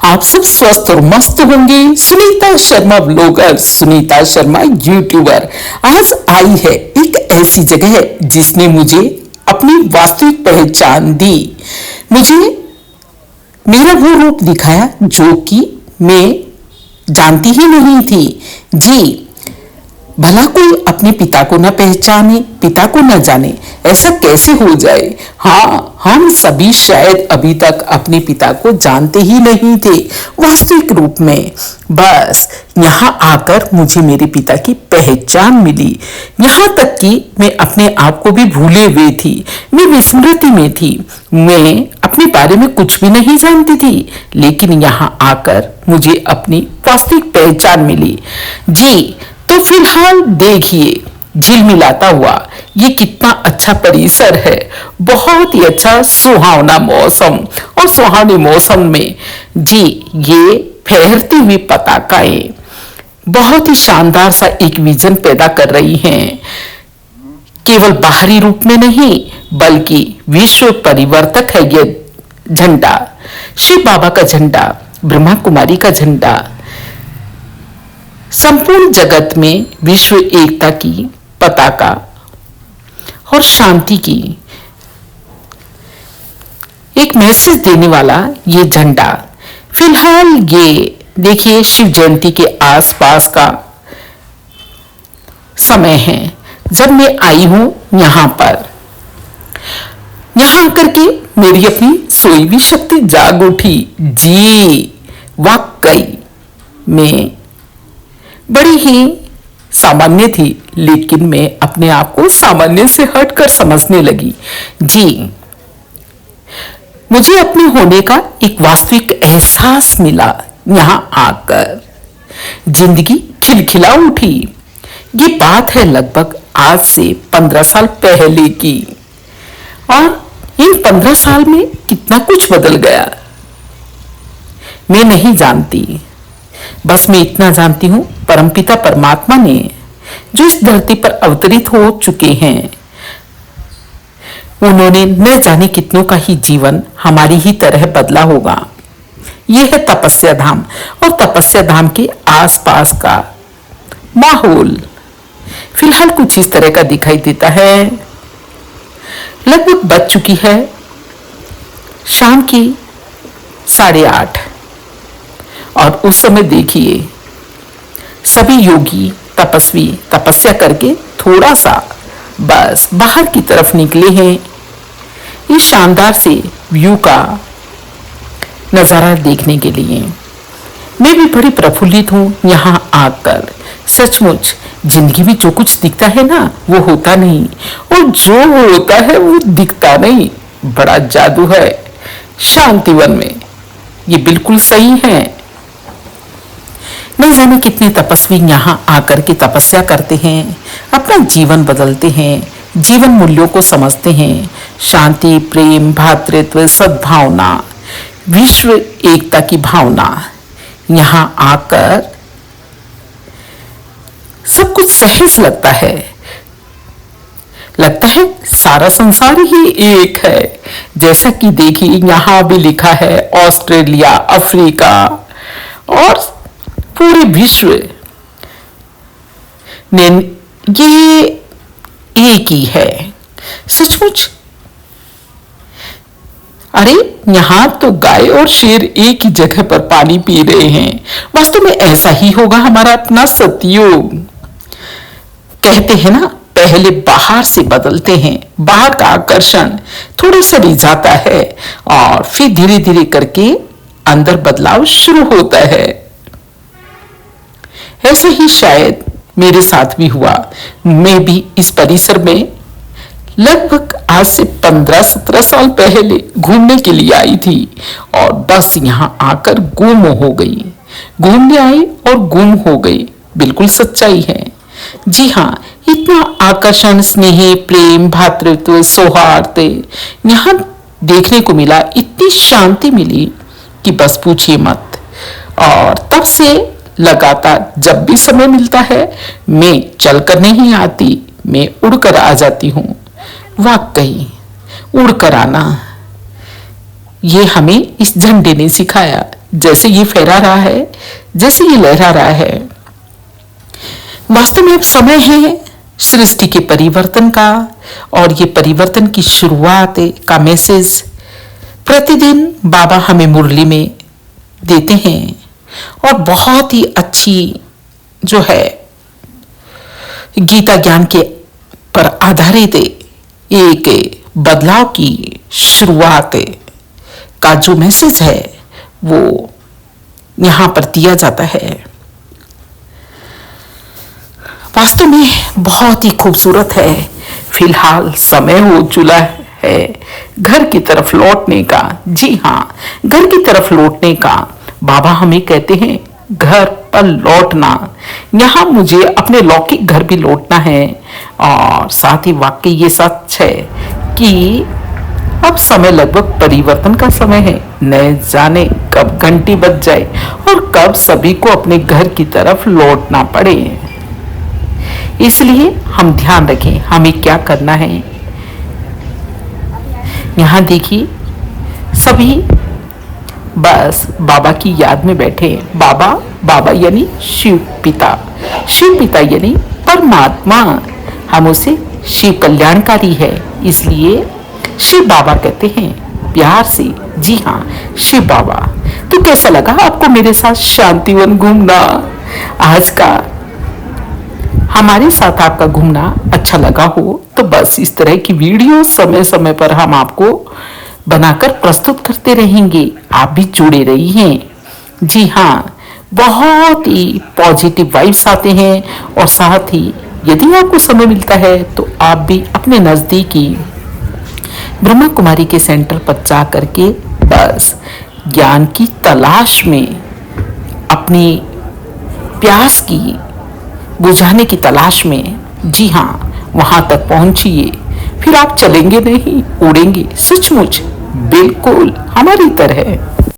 आप सब स्वस्थ और मस्त होंगे। सुनीता शर्मा ब्लॉगर, सुनीता शर्मा यूट्यूबर आज आई है एक ऐसी जगह जिसने मुझे अपनी वास्तविक पहचान दी। मुझे मेरा वो रूप दिखाया जो कि मैं जानती ही नहीं थी। जी, भला कोई अपने पिता को न पहचाने, पिता को न जाने, ऐसा कैसे हो जाए। हाँ, हम सभी शायद अभी तक अपने पिता को जानते ही नहीं थे वास्तविक रूप में। बस यहाँ आकर मुझे मेरे पिता की पहचान मिली। यहाँ तक कि मैं अपने आप को भी भूले हुए थी, मैं विस्मृति में थी, मैं अपने बारे में कुछ भी नहीं जानती थी। लेकिन यहाँ आकर मुझे अपनी वास्तविक पहचान मिली। जी, तो फिलहाल देखिए झिलमिलाता हुआ ये कितना अच्छा परिसर है। बहुत ही अच्छा सुहावना मौसम, और सुहावने मौसम में जी ये फहरती हुई पताकाएं बहुत ही शानदार सा एक विजन पैदा कर रही हैं। केवल बाहरी रूप में नहीं बल्कि विश्व परिवर्तक है ये झंडा, शिव बाबा का झंडा, ब्रह्मा कुमारी का झंडा, संपूर्ण जगत में विश्व एकता की पताका और शांति की एक मैसेज देने वाला ये झंडा। फिलहाल ये देखिए शिव जयंती के आसपास का समय है जब मैं आई हूं यहां पर। यहां आकर के मेरी अपनी सोई हुई शक्ति जाग उठी। जी, वाकई में बड़ी ही सामान्य थी, लेकिन मैं अपने आप को सामान्य से हटकर समझने लगी। जी, मुझे अपने होने का एक वास्तविक एहसास मिला। यहां आकर जिंदगी खिलखिला उठी। ये बात है लगभग आज से 15 साल पहले की, और इन 15 साल में कितना कुछ बदल गया मैं नहीं जानती। बस मैं इतना जानती हूं, परमपिता परमात्मा ने जो इस धरती पर अवतरित हो चुके हैं, उन्होंने न जाने कितनों का ही जीवन हमारी ही तरह बदला होगा। यह है तपस्या धाम, और तपस्या धाम के आसपास का माहौल फिलहाल कुछ इस तरह का दिखाई देता है। लगभग बज चुकी है शाम की 8:30, और उस समय देखिए सभी योगी तपस्वी तपस्या करके थोड़ा सा बस बाहर की तरफ निकले हैं इस शानदार से व्यू का नजारा देखने के लिए। मैं भी बड़ी प्रफुल्लित हूं यहां आकर। सचमुच जिंदगी में जो कुछ दिखता है ना वो होता नहीं, और जो होता है वो दिखता नहीं। बड़ा जादू है शांतिवन में, ये बिल्कुल सही है। न जाने कितने तपस्वी यहाँ आकर के तपस्या करते हैं, अपना जीवन बदलते हैं, जीवन मूल्यों को समझते हैं। शांति, प्रेम, भातृत्व, सद्भावना, विश्व एकता की भावना। यहाँ आकर सब कुछ सहज लगता है। लगता है सारा संसार ही एक है। जैसा कि देखिए यहाँ भी लिखा है ऑस्ट्रेलिया, अफ्रीका और पूरे विश्व ने ये एक ही है। सचमुच अरे यहां तो गाय और शेर एक ही जगह पर पानी पी रहे हैं। वास्तव में ऐसा ही होगा हमारा अपना सतयुग। कहते हैं ना, पहले बाहर से बदलते हैं, बाहर का आकर्षण थोड़ा सा रिझाता है और फिर धीरे धीरे करके अंदर बदलाव शुरू होता है। ऐसा ही शायद मेरे साथ भी हुआ। मैं भी इस परिसर में लगभग आज से 15-17 साल पहले घूमने के लिए आई थी, और बस यहाँ आकर गुम हो गई। घूमने आई और गुम हो गई, बिल्कुल सच्चाई है। जी हाँ, इतना आकर्षण, स्नेह, प्रेम, भातृत्व, सौहार्द यहाँ देखने को मिला। इतनी शांति मिली कि बस पूछिए मत। और तब से लगातार जब भी समय मिलता है मैं चलकर नहीं आती, मैं उड़कर आ जाती हूँ। वाकई उड़कर आना ये हमें इस झंडे ने सिखाया। जैसे ये फहरा रहा है, जैसे ये लहरा रहा है। वास्तव में अब समय है सृष्टि के परिवर्तन का, और ये परिवर्तन की शुरुआत का मैसेज प्रतिदिन बाबा हमें मुरली में देते हैं, और बहुत ही अच्छी जो है गीता ज्ञान के पर आधारित एक बदलाव की शुरुआत का जो मैसेज है वो यहां पर दिया जाता है। वास्तव में बहुत ही खूबसूरत है। फिलहाल समय हो चुका है घर की तरफ लौटने का। जी हाँ, घर की तरफ लौटने का। बाबा हमें कहते हैं घर पर लौटना। यहाँ मुझे अपने लौकिक घर भी लौटना है, और साथ ही वाकई ये सच है कि अब समय लगभग परिवर्तन का समय है। न जाने कब घंटी बज जाए और कब सभी को अपने घर की तरफ लौटना पड़े। इसलिए हम ध्यान रखें हमें क्या करना है। यहाँ देखिए सभी बस बाबा की याद में बैठे हैं। बाबा, बाबा यानी शिव पिता, शिव पिता यानी परमात्मा। हम उसे शिव कल्याणकारी है, इसलिए शिव बाबा कहते हैं प्यार से। जी हाँ, शिव बाबा। तो कैसा लगा आपको मेरे साथ शांतिवन घूमना? आज का हमारे साथ आपका घूमना अच्छा लगा हो तो बस इस तरह की वीडियो समय समय पर हम आपको बनाकर प्रस्तुत करते रहेंगे। आप भी जुड़े रहिए। जी हाँ, बहुत ही पॉजिटिव वाइब्स आते हैं, और साथ ही यदि आपको समय मिलता है तो आप भी अपने नज़दीकी ब्रह्मा कुमारी के सेंटर पर जा करके बस ज्ञान की तलाश में अपनी प्यास की बुझाने की तलाश में, जी हाँ, वहां तक पहुंचिए। फिर आप चलेंगे नहीं, उड़ेंगे सचमुच, बिल्कुल हमारी तरह।